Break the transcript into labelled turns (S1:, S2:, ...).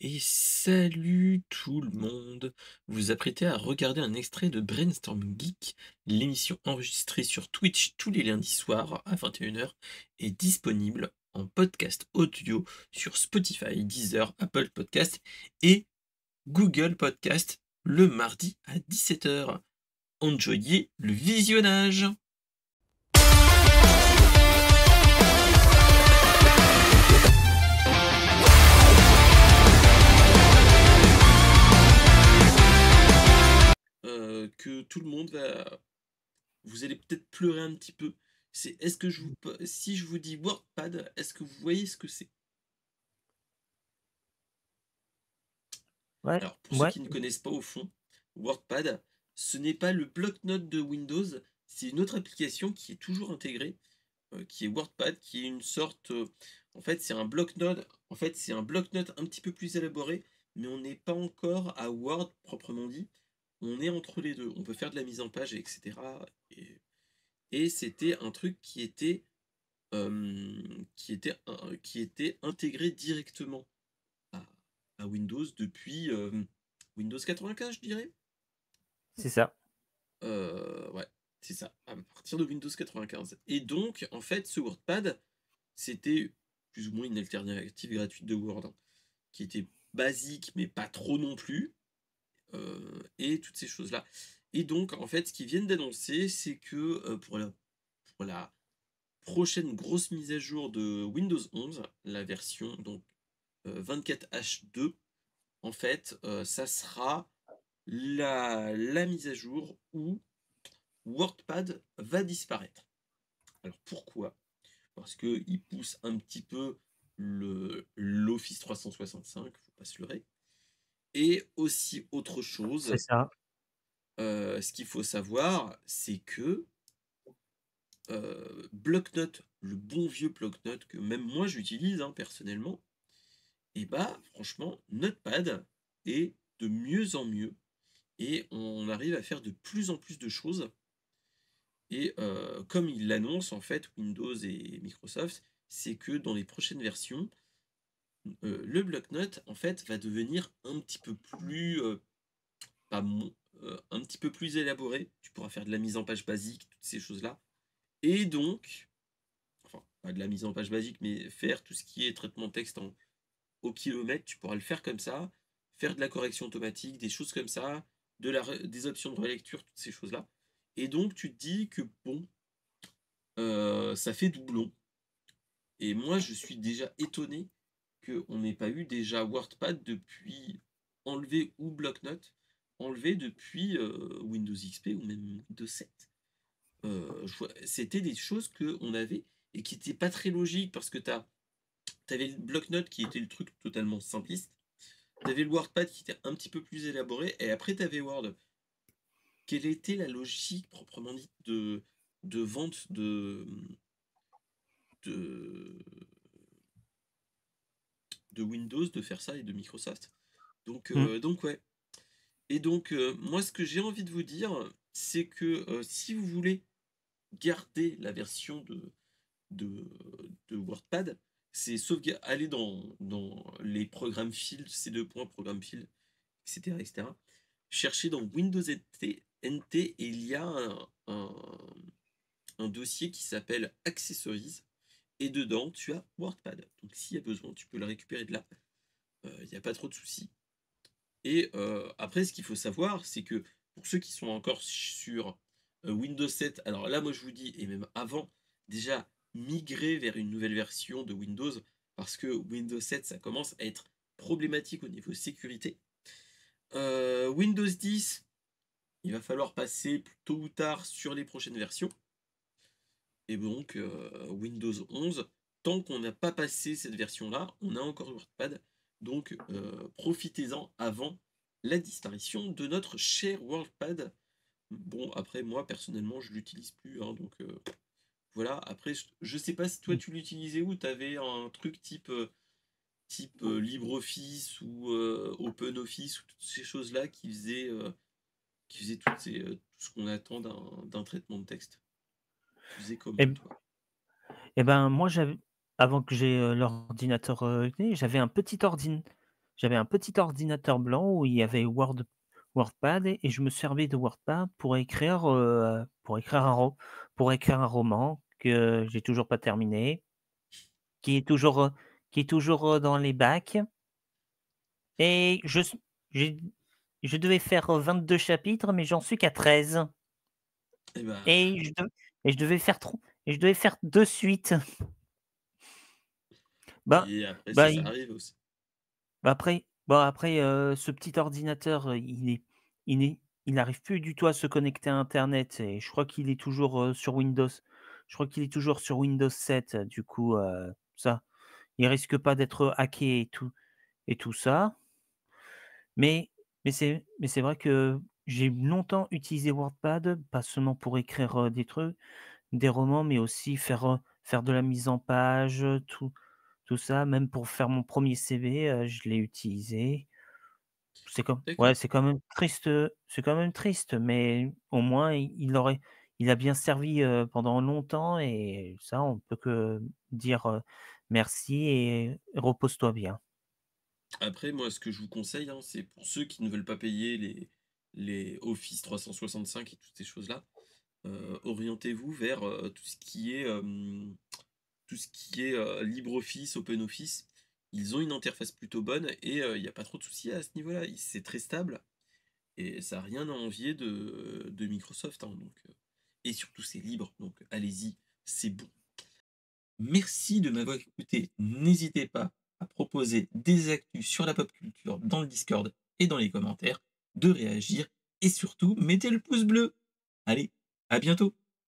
S1: Et salut tout le monde! Vous vous apprêtez à regarder un extrait de Brainstorm Geek, l'émission enregistrée sur Twitch tous les lundis soirs à 21 h est disponible en podcast audio sur Spotify, Deezer, Apple Podcast et Google Podcast le mardi à 17 h. Enjoyez le visionnage! Que tout le monde va vous allez peut-être pleurer un petit peu. C'est est-ce que si je vous dis WordPad, est-ce que vous voyez ce que c'est?
S2: Ouais,
S1: Alors, pour ceux
S2: ouais,
S1: qui ne connaissent pas au fond, WordPad, ce n'est pas le bloc-notes de Windows, c'est une autre application qui est toujours intégrée, qui est WordPad, qui est une sorte, en fait, c'est un bloc-notes. En fait, c'est un bloc-notes un petit peu plus élaboré, mais on n'est pas encore à Word proprement dit. On est entre les deux. On peut faire de la mise en page, etc. Et, et c'était un truc qui était intégré directement à, à Windows depuis Windows 95, je dirais.
S2: c'est ça.
S1: Ouais, c'est ça, à partir de Windows 95. Et donc, en fait, ce WordPad, c'était plus ou moins une alternative gratuite de Word, hein, qui était basique, mais pas trop non plus, et toutes ces choses-là. Et donc, en fait, ce qu'ils viennent d'annoncer, c'est que pour la prochaine grosse mise à jour de Windows 11, la version donc 24H2, en fait, ça sera la mise à jour où WordPad va disparaître. Alors pourquoi? Parce qu'il pousse un petit peu l'Office 365, faut pas se leurrer. Et aussi autre
S2: C'est
S1: chose,
S2: ça.
S1: ce qu'il faut savoir, c'est que Blocknote, le bon vieux Blocknote que même moi j'utilise hein, personnellement, et bah franchement, Notepad est de mieux en mieux et on arrive à faire de plus en plus de choses. Et comme ils l'annoncent en fait, Windows et Microsoft, c'est que dans les prochaines versions, le bloc-notes en fait va devenir un petit peu plus, pas mon un petit peu plus élaboré. Tu pourras faire de la mise en page basique, toutes ces choses-là. Et donc, enfin, pas de la mise en page basique, mais faire tout ce qui est traitement de texte au kilomètre, tu pourras le faire comme ça, faire de la correction automatique, des choses comme ça, des options de relecture, toutes ces choses-là. Et donc, tu te dis que bon, ça fait doublon. Et moi, je suis déjà étonné qu'on n'ait pas eu déjà WordPad depuis enlevé ou bloc-notes, enlevé depuis Windows XP ou même Windows 7. C'était des choses qu'on avait et qui n'étaient pas très logiques parce que tu avais le bloc-notes qui était le truc totalement simpliste, tu avais le WordPad qui était un petit peu plus élaboré et après tu avais Word. Quelle était la logique proprement dite de vente de, de Windows de faire ça et de Microsoft?
S2: Mmh.
S1: Donc ouais. Et donc, moi, ce que j'ai envie de vous dire, c'est que si vous voulez garder la version de, de WordPad, c'est aller dans les programmes files, ces deux points, programmes files, etc., etc. Chercher dans Windows NT et il y a un dossier qui s'appelle Accessories. Et dedans, tu as WordPad. Donc, s'il y a besoin, tu peux le récupérer de là. Il n'y a pas trop de soucis. Et après, ce qu'il faut savoir, c'est que pour ceux qui sont encore sur Windows 7, alors là, moi, je vous dis, et même avant, déjà, migrer vers une nouvelle version de Windows, parce que Windows 7, ça commence à être problématique au niveau sécurité. Windows 10, il va falloir passer tôt ou tard sur les prochaines versions. Et donc, Windows 11, tant qu'on n'a pas passé cette version-là, on a encore WordPad. Donc, profitez-en avant la disparition de notre cher WordPad. Bon, après, moi, personnellement, je l'utilise plus. Hein, donc, voilà. Après, je sais pas si toi,
S2: Mmh.
S1: tu l'utilisais ou tu avais un truc type LibreOffice ou OpenOffice ou toutes ces choses-là qui faisaient tout ce qu'on attend d'un traitement de texte. Tu faisais
S2: Et
S1: comment,
S2: b
S1: toi?
S2: et ben, moi, avant que j'ai, l'ordinateur, né, j'avais un petit j'avais un petit ordinateur blanc où il y avait WordPad et je me servais de WordPad pour écrire un roman que j'ai toujours pas terminé, qui est toujours, heu, dans les bacs et j'ai je devais faire, 22 chapitres, mais j'en suis qu'à 13
S1: Et bah
S2: et je devais faire 2 suites. Ben
S1: et après
S2: ben,
S1: ça
S2: il
S1: arrive aussi.
S2: après, ce petit ordinateur, il n'arrive plus du tout à se connecter à internet et je crois qu'il est toujours, sur Windows. Je crois qu'il est toujours sur Windows 7, du coup, ça, il risque pas d'être hacké et tout ça. Mais c'est vrai que j'ai longtemps utilisé WordPad, pas seulement pour écrire, des trucs, des romans, mais aussi faire de la mise en page, tout ça, même pour faire mon premier CV, je l'ai utilisé.
S1: D'accord.
S2: C'est quand même triste, mais au moins il a bien servi, pendant longtemps et ça, on peut que dire, merci et repose-toi bien.
S1: Après, moi, ce que je vous conseille, hein, c'est pour ceux qui ne veulent pas payer les Office 365 et toutes ces choses-là, orientez-vous vers, tout ce qui est, LibreOffice, OpenOffice. Ils ont une interface plutôt bonne et il y a pas trop de soucis à ce niveau-là. C'est très stable et ça a rien à envier de Microsoft, hein, et surtout c'est libre, donc allez-y, c'est bon. Merci de m'avoir écouté. N'hésitez pas à proposer des actus sur la pop culture dans le Discord et dans les commentaires, de réagir et surtout mettez le pouce bleu. Allez, à bientôt!